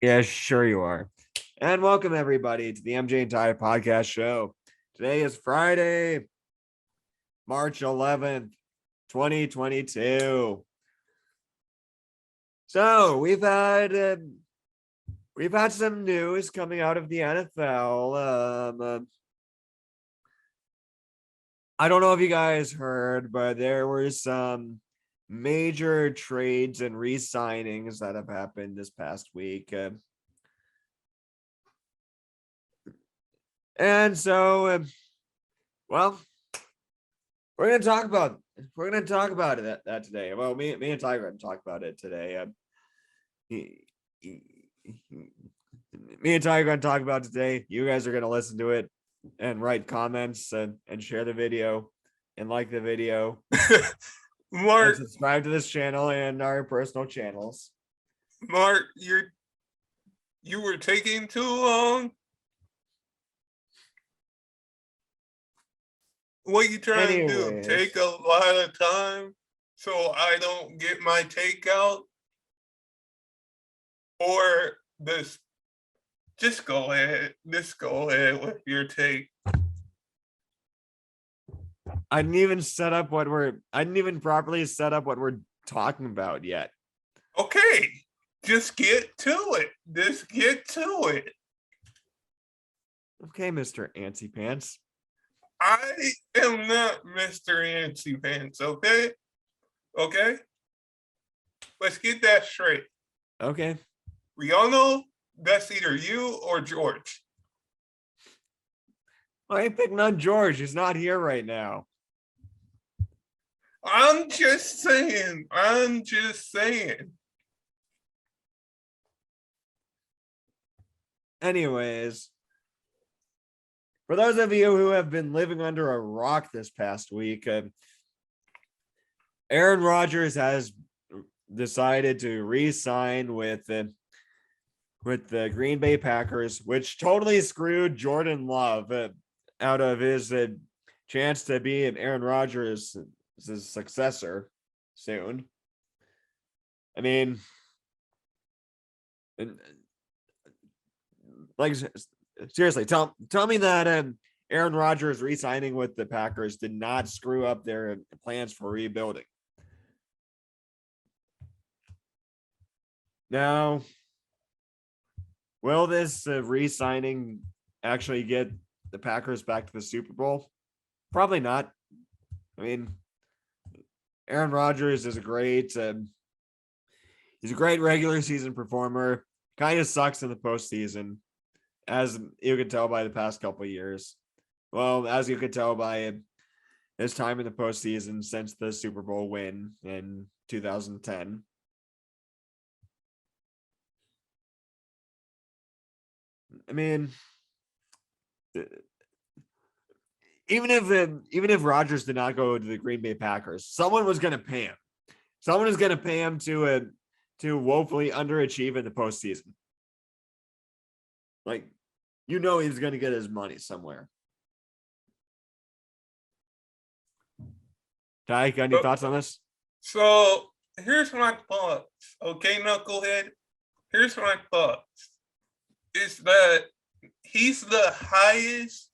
Yeah, sure you are. And welcome everybody to the mj&ty podcast show. Today is Friday, March 11th, 2022. So we've had some news coming out of the NFL. I don't know if you guys heard, but there were some major trades and re-signings that have happened this past week. And so, well, we're gonna talk about that today. Well, me and Ty are gonna talk about it today. Me and Ty are gonna talk about it today. You guys are gonna listen to it and write comments and share the video and like the video. Marc, and subscribe to this channel and our personal channels. Marc, you were taking too long. What you trying to do? Take a lot of time so I don't get my takeout? Or just go ahead. Just go ahead with your take. I didn't even properly set up what we're talking about yet. Okay. Just get to it. Just get to it. Okay, Mr. Antsy Pants. I am not Mr. Antsy Pants, okay? Okay? Let's get that straight. Okay. We all know that's either you or George. I ain't picking on George. He's not here right now. I'm just saying. Anyways, for those of you who have been living under a rock this past week, Aaron Rodgers has decided to re-sign with the Green Bay Packers, which totally screwed Jordan Love out of his chance to be an Aaron Rodgers' successor soon. I mean, like, seriously, tell me that Aaron Rodgers re-signing with the Packers did not screw up their plans for rebuilding. Now, will this re-signing actually get the Packers back to the Super Bowl? Probably not. I mean, Aaron Rodgers is he's a great regular season performer. Kind of sucks in the postseason, as you can tell by the past couple of years. Well, as you can tell by his time in the postseason since the Super Bowl win in 2010. I mean, even if Rodgers did not go to the Green Bay Packers, someone was going to pay him. Someone is going to pay him to woefully underachieve in the postseason. Like, he's going to get his money somewhere. Ty, got any thoughts on this? So here's my thoughts. Okay, knucklehead. Here's my thoughts. Is that he's the highest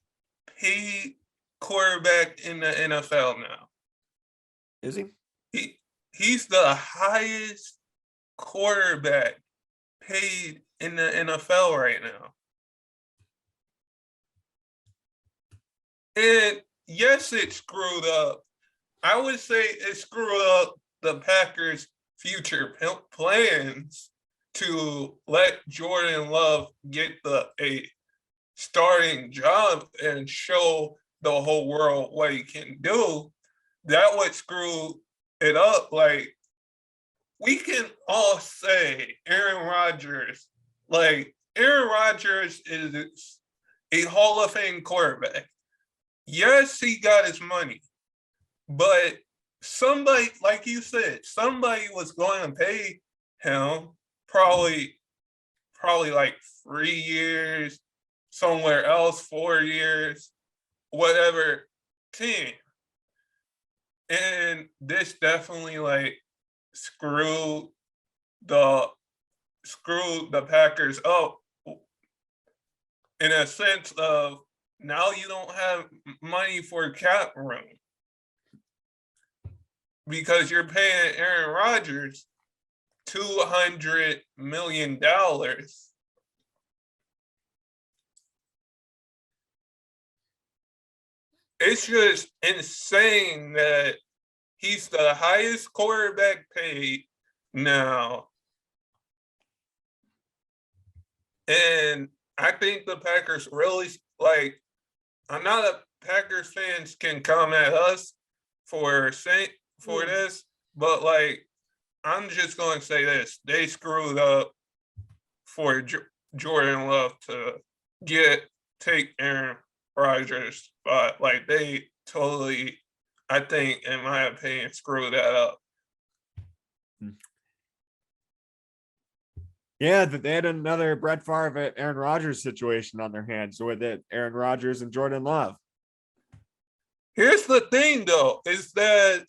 paid quarterback in the NFL now. Is he? He's the highest quarterback paid in the NFL right now. And yes, it screwed up. I would say it screwed up the Packers' future plans to let Jordan Love get a starting job and show the whole world what he can do. That would screw it up. Like, we can all say Aaron Rodgers is a Hall of Fame quarterback. Yes, he got his money, but somebody, like you said, somebody was going to pay him probably like 3 years, somewhere else, 4 years, whatever team. And this definitely screwed the screwed the Packers up in a sense of now you don't have money for cap room because you're paying Aaron Rodgers $200 million. It's just insane that he's the highest quarterback paid now. And I think the Packers really, like, I'm not a Packers fans can come at us for this, but like, I'm just going to say this. They screwed up for Jordan Love to take Aaron Rodgers spot. Like, they totally, I think, in my opinion, screwed that up. Yeah, that they had another Brett Favre, Aaron Rodgers situation on their hands with it, Aaron Rodgers and Jordan Love. Here's the thing, though, is that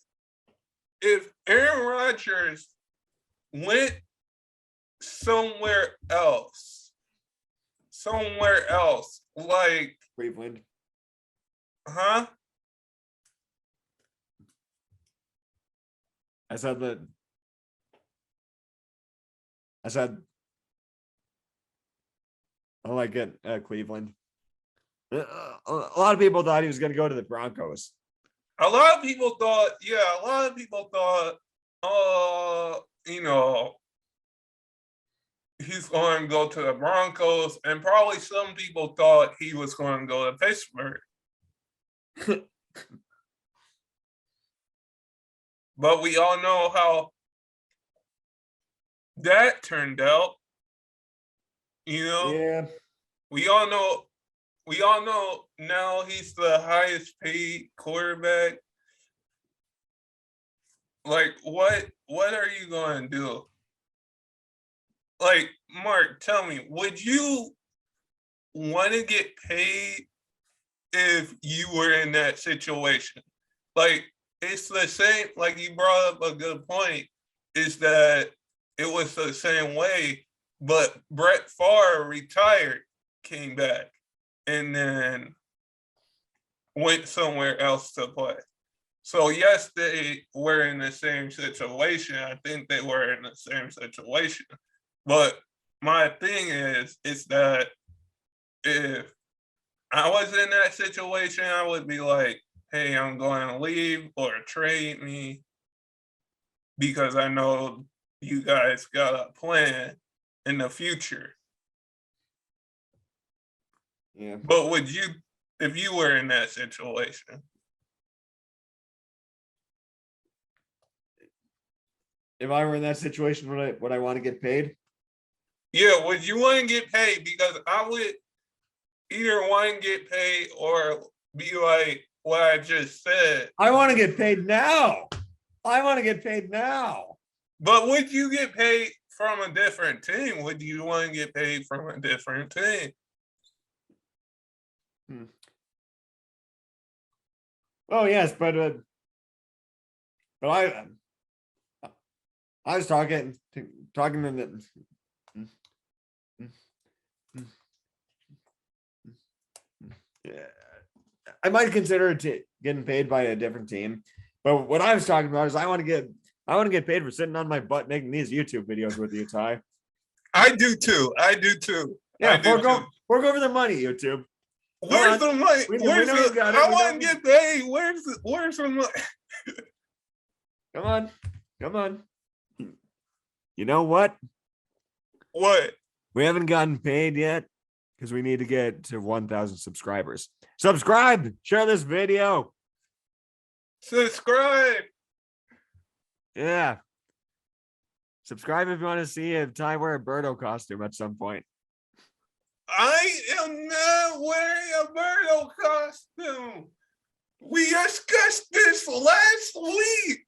if Aaron Rodgers went somewhere else, like Cleveland. Huh? I said I like it at Cleveland. A lot of people thought he was going to go to the Broncos. A lot of people thought, he's going to go to the Broncos, and probably some people thought he was going to go to Pittsburgh. But we all know how that turned out. Yeah. We all know now he's the highest paid quarterback. Like, what are you going to do? Like, Mark, tell me, would you want to get paid if you were in that situation? Like, it's the same, like you brought up a good point, is that it was the same way, but Brett Favre retired, came back, and then went somewhere else to play. So yes, they were in the same situation. I think they were in the same situation. But my thing is that if I was in that situation, I would be like, hey, I'm going to leave or trade me because I know you guys got a plan in the future. Yeah. But would you, if you were in that situation? If I were in that situation, would I want to get paid? Yeah, would you want to get paid? Because I would either want to get paid or be like what I just said. I want to get paid now. But would you get paid from a different team? Would you want to get paid from a different team? Oh yes, but I was talking to the. Yeah, I might consider getting paid by a different team, but what I was talking about is I want to get paid for sitting on my butt making these YouTube videos with you, Ty. I do too. Yeah, fork over the money, YouTube. Where's the money? I want to get paid. Where's the money? Come on. You know what? What? We haven't gotten paid yet because we need to get to 1,000 subscribers. Subscribe, share this video. Subscribe. Yeah. Subscribe if you want to see a Ty wear a Birdo costume at some point. I am not wearing a Birdo costume. We discussed this last week.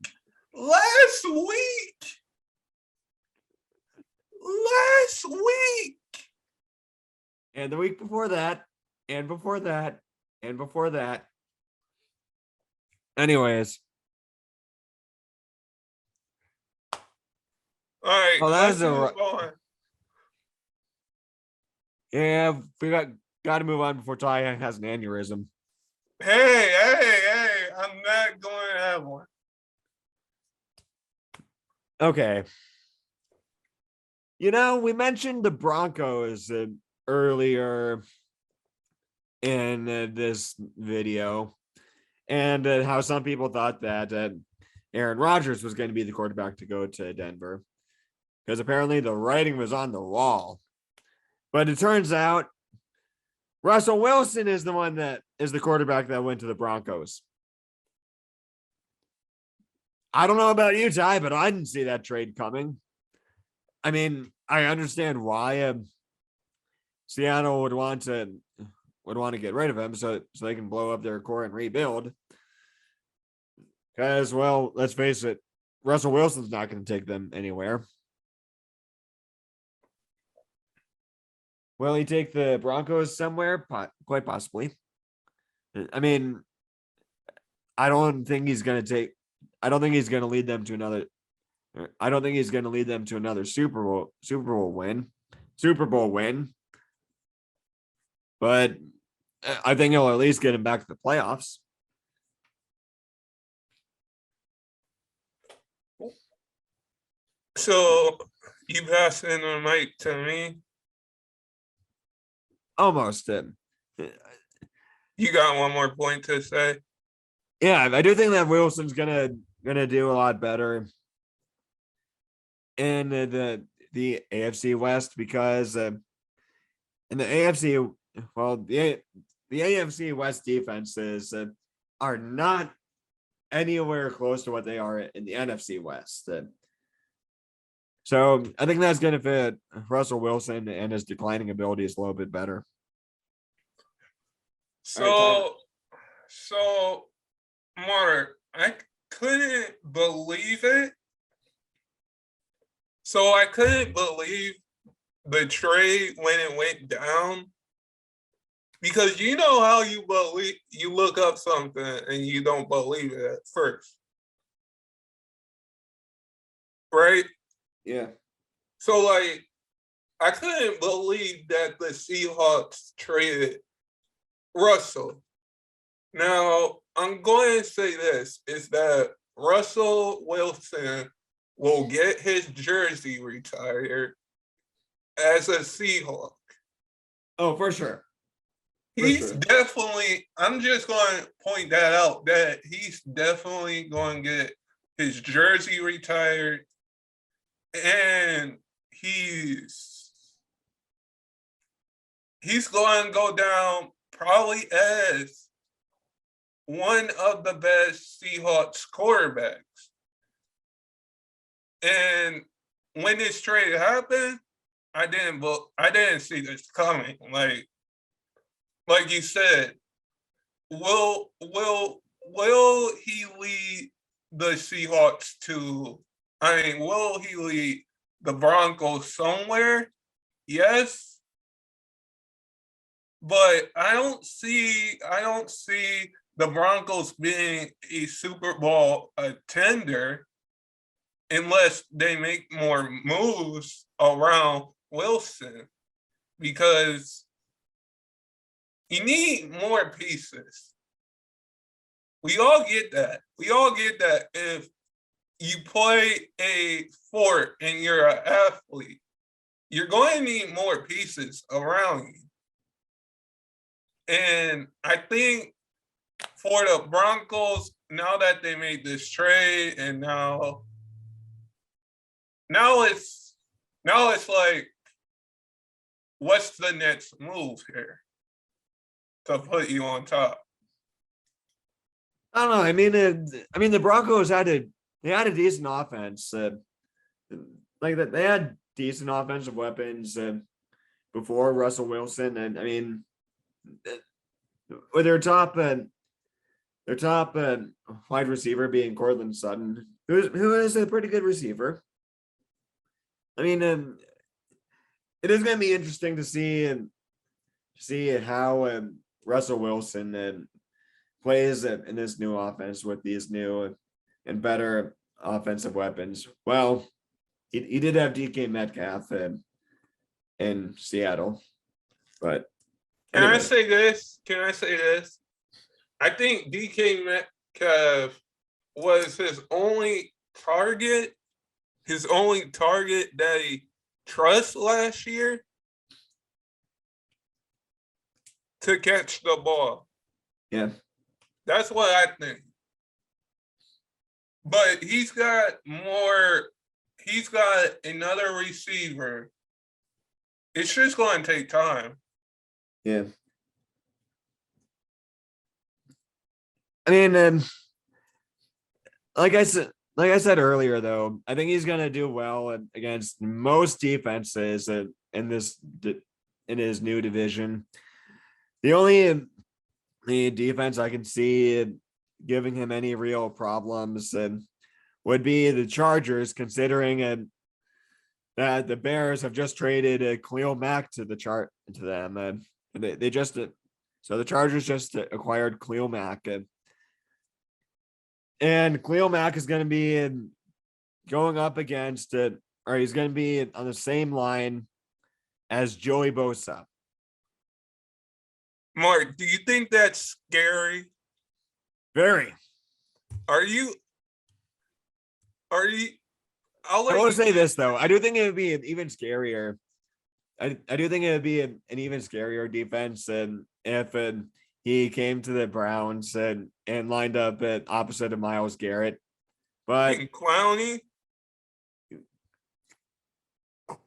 And the week before that, and before that. Anyways. All right, Oh, let's move on. Yeah, we got to move on before Ty has an aneurysm. Hey, I'm not going to have one. Okay. We mentioned the Broncos earlier in this video, and how some people thought that Aaron Rodgers was going to be the quarterback to go to Denver, because apparently the writing was on the wall. But it turns out Russell Wilson is the one that is the quarterback that went to the Broncos. I don't know about you, Ty, but I didn't see that trade coming. I mean, I understand why Seattle would want to get rid of him so they can blow up their core and rebuild. Because, well, let's face it, Russell Wilson's not going to take them anywhere. Will he take the Broncos somewhere? Quite possibly. I mean, I don't think he's going to lead them to another. I don't think he's going to lead them to another Super Bowl win. But I think he'll at least get him back to the playoffs. So you passing the mic to me? Almost. You got one more point to say? Yeah, I do think that Wilson's gonna do a lot better in the AFC West, because in the AFC, well, the AFC West defenses are not anywhere close to what they are in the NFC West. So I think that's going to fit Russell Wilson and his declining abilities a little bit better. So, Marc, I couldn't believe it. So I couldn't believe the trade when it went down, because you know how you look up something and you don't believe it at first, right? Yeah. So I couldn't believe that the Seahawks traded Russell. Now, I'm going to say this, is that Russell Wilson will get his jersey retired as a Seahawk. Oh, for sure. Definitely, I'm just going to point that out, that he's definitely going to get his jersey retired, and he's going to go down probably as one of the best Seahawks quarterbacks. And when this trade happened, I didn't see this coming. Like you said, will he lead the Seahawks to? I mean, will he lead the Broncos somewhere? Yes, but I don't see the Broncos being a Super Bowl contender unless they make more moves around Wilson, because you need more pieces. We all get that. If you play a sport and you're an athlete, you're going to need more pieces around you. And I think for the Broncos, now that they made this trade, and now it's like, what's the next move here to put you on top? I don't know. I mean, the Broncos had a decent offense. Like that, they had decent offensive weapons before Russell Wilson, and I mean, with their top wide receiver being Cortland Sutton, who is a pretty good receiver. I mean, it is going to be interesting to see how Russell Wilson plays in this new offense with these new and better offensive weapons. Well, he did have DK Metcalf in Seattle. But Can I anyway, say this? I think DK Metcalf was his only target that he trusts last year to catch the ball. yeah. That's what I think. But he's got another receiver. It's just going to take time. Yeah. I mean, like I said earlier, though, I think he's gonna do well against most defenses in his new division. The only defense I can see giving him any real problems would be the Chargers, considering that the Bears have just traded Khalil Mack to them. They just so the Chargers just acquired Khalil Mack. And Khalil Mack is going to be going up against it, or he's going to be on the same line as Joey Bosa. Mark, do you think that's scary? Very. Are you? I want to say this, though. I do think it would be an even scarier. I do think it would be an even scarier defense if he came to the Browns and lined up at opposite of Myles Garrett. But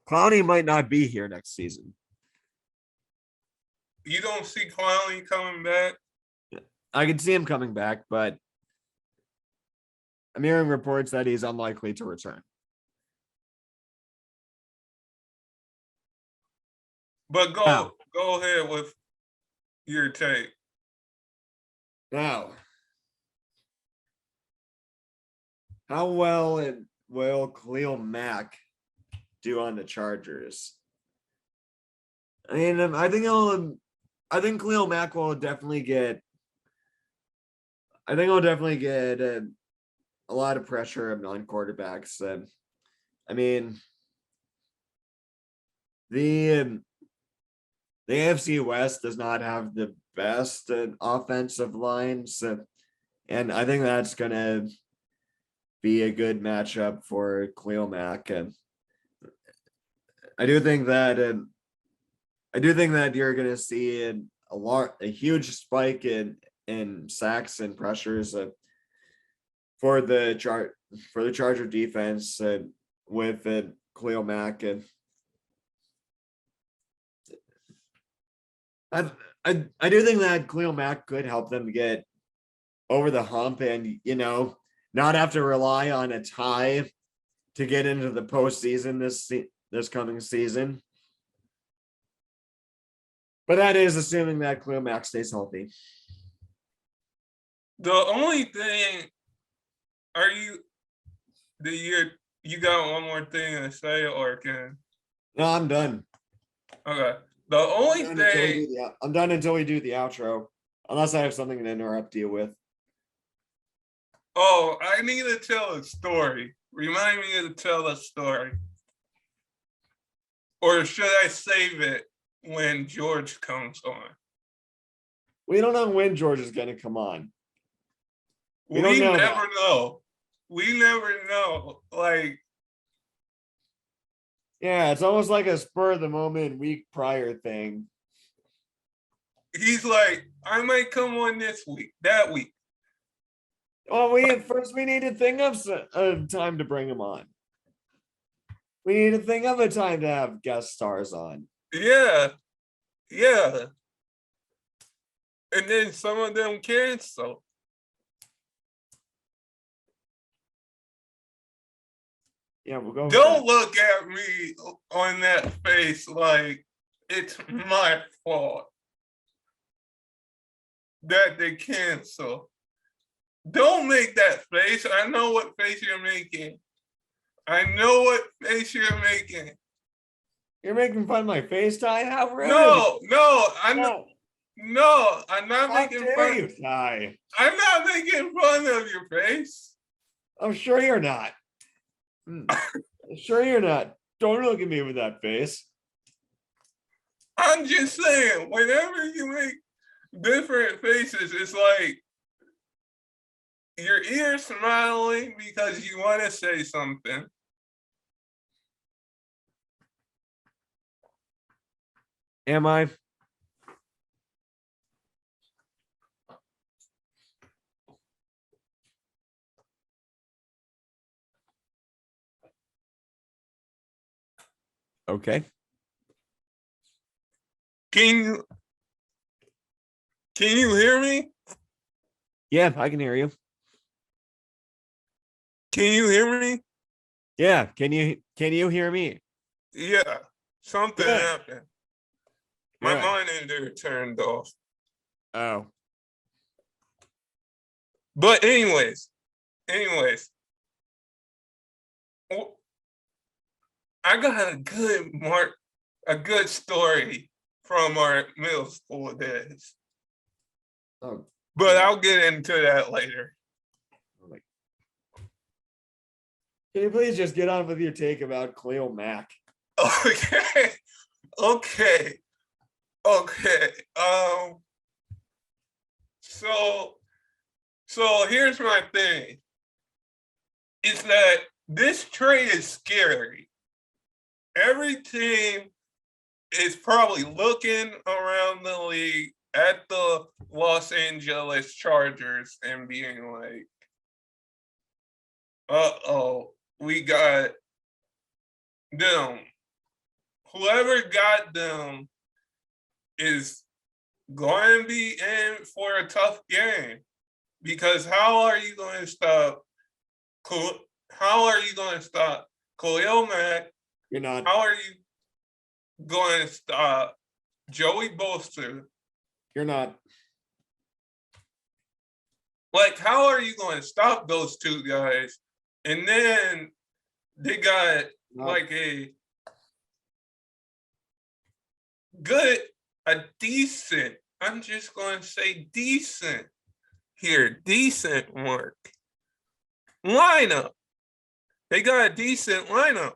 Clowney might not be here next season. You don't see Clowney coming back? I can see him coming back, but I'm hearing reports that he's unlikely to return. But go ahead with your take. Now, how well will Khalil Mack do on the Chargers? I mean, I think Khalil Mack will definitely get. I think he'll definitely get a lot of pressure on quarterbacks. I mean, the AFC West does not have the best offensive lines, and I think that's gonna be a good matchup for Khalil Mack. And I do think that you're gonna see a huge spike in sacks and pressures for the Charger defense with Khalil Mack. And I do think that Khalil Mack could help them get over the hump and, not have to rely on a tie to get into the postseason this coming season. But that is assuming that Khalil Mack stays healthy. The only thing, you got one more thing to say, or can? No, I'm done. Okay. The only thing I'm done until we do the outro, unless I have something to interrupt you with. Oh, I need to tell a story. Remind me to tell a story. Or should I save it when George comes on? We don't know when George is going to come on. We never know. We never know. Yeah, it's almost like a spur of the moment week prior thing. He's like, I might come on this week, that week. Well, we need to think of a time to bring him on. We need to think of a time to have guest stars on. Yeah. Yeah. And then some of them cancel. Yeah, we'll go. Don't look at me on that face like it's my fault that they cancel. Don't make that face. I know what face you're making. You're making fun of my face, Ty? How rude. No, I'm not making fun. You, Ty? I'm not making fun of your face. I'm sure you're not. Sure you're not. Don't look at me with that face. I'm just saying, whenever you make different faces, it's like your ear smiling because you want to say something. Am I? Okay. Can you hear me? Yeah, I can hear you. Can you hear me? Yeah. Can you hear me? Yeah. Something Good. happened. My Good. monitor turned off. Oh. But anyways, I got a good story from our middle school days. Oh. But yeah. I'll get into that later. Can you please just get on with your take about Khalil Mack? Okay. Okay. So here's my thing. Is that this trade is scary. Every team is probably looking around the league at the Los Angeles Chargers and being like, uh-oh, we got them. Whoever got them is going to be in for a tough game, because how are you going to stop Khalil Mack? You're not. How are you going to stop Joey Bosa? You're not. Like, how are you going to stop those two guys? And then they got like a decent, I'm just going to say decent here, decent Marc lineup. They got a decent lineup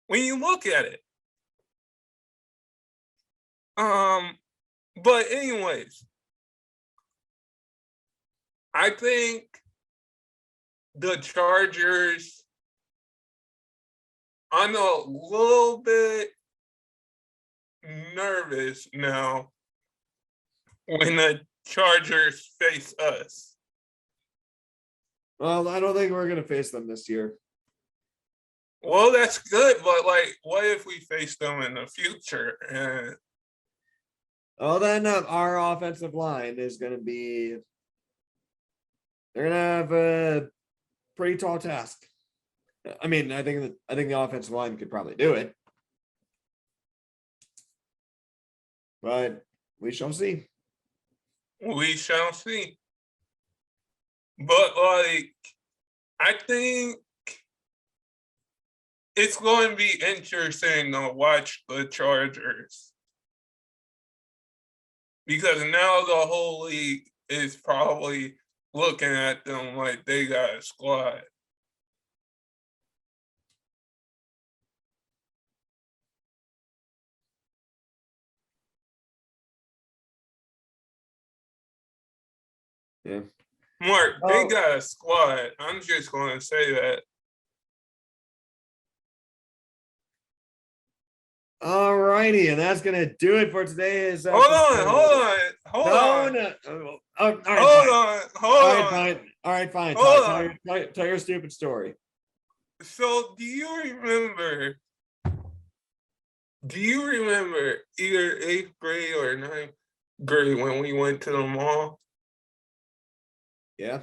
when you look at it. But anyways, I think the Chargers, I'm a little bit nervous now when the Chargers face us. Well, I don't think we're gonna face them this year. Well, that's good, but like, what if we face them in the future? And well, then our offensive line is gonna be. They're gonna have a pretty tall task. I mean, I think the offensive line could probably do it, but we shall see. we shall see. But like, I think it's going to be interesting to watch the Chargers, because now the whole league is probably looking at them like they got a squad. Yeah. Marc, they got a squad. I'm just going to say that. All righty, and that's gonna do it for today's. Hold on. All right, fine. Hold Tell your stupid story. So do you remember either 8th grade or 9th grade when we went to the mall? Yeah.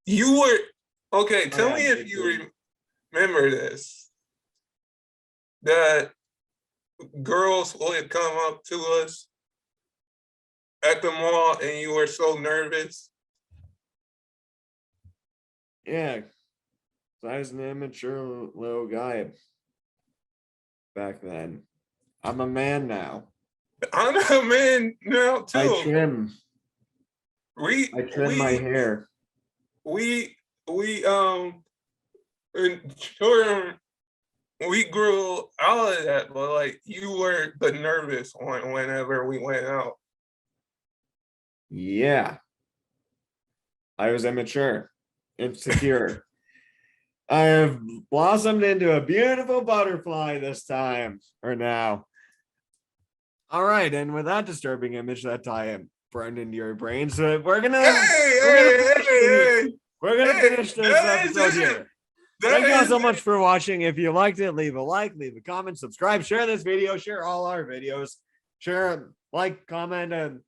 You were, okay, tell me if you remember this. That girls would come up to us at the mall and you were so nervous. Yeah. I was an immature little guy back then. I'm a man now. I'm a man now too. I trim my hair. We trim we grew out of that, but like you were the nervous one whenever we went out. Yeah. I was immature, insecure. I have blossomed into a beautiful butterfly this time or now. All right, and with that disturbing image that I am burned into your brain, so we're gonna finish this episode here. Thank you all so much for watching. If you liked it, leave a like, leave a comment, subscribe, share this video, share all our videos, share, like, comment,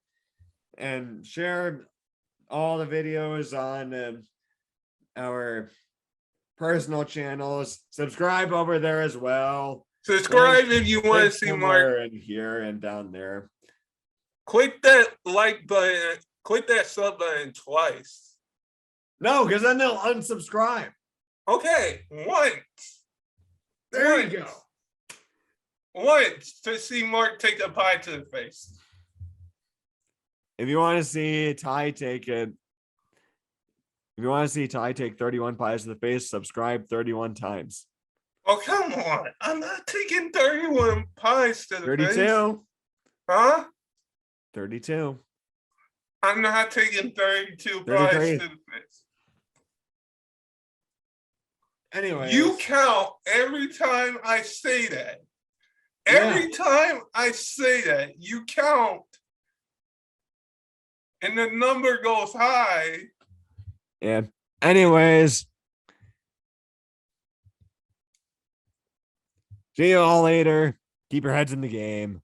and share all the videos on our personal channels. Subscribe over there as well. Subscribe if you want to see Marc. And here and down there. Click that like button. Click that sub button twice. No, because then they'll unsubscribe. Okay, once. There you go. Once to see Marc take a pie to the face. If you want to see Ty take it, if you want to see Ty take 31 pies to the face, subscribe 31 times. Oh, come on. I'm not taking 31 pies to the 32. face. 32. Huh? 32. I'm not taking 32 pies to the face. Anyway. You count every time I say that. Every time I say that, you count. And the number goes high. Yeah. Anyways. See you all later. Keep your heads in the game.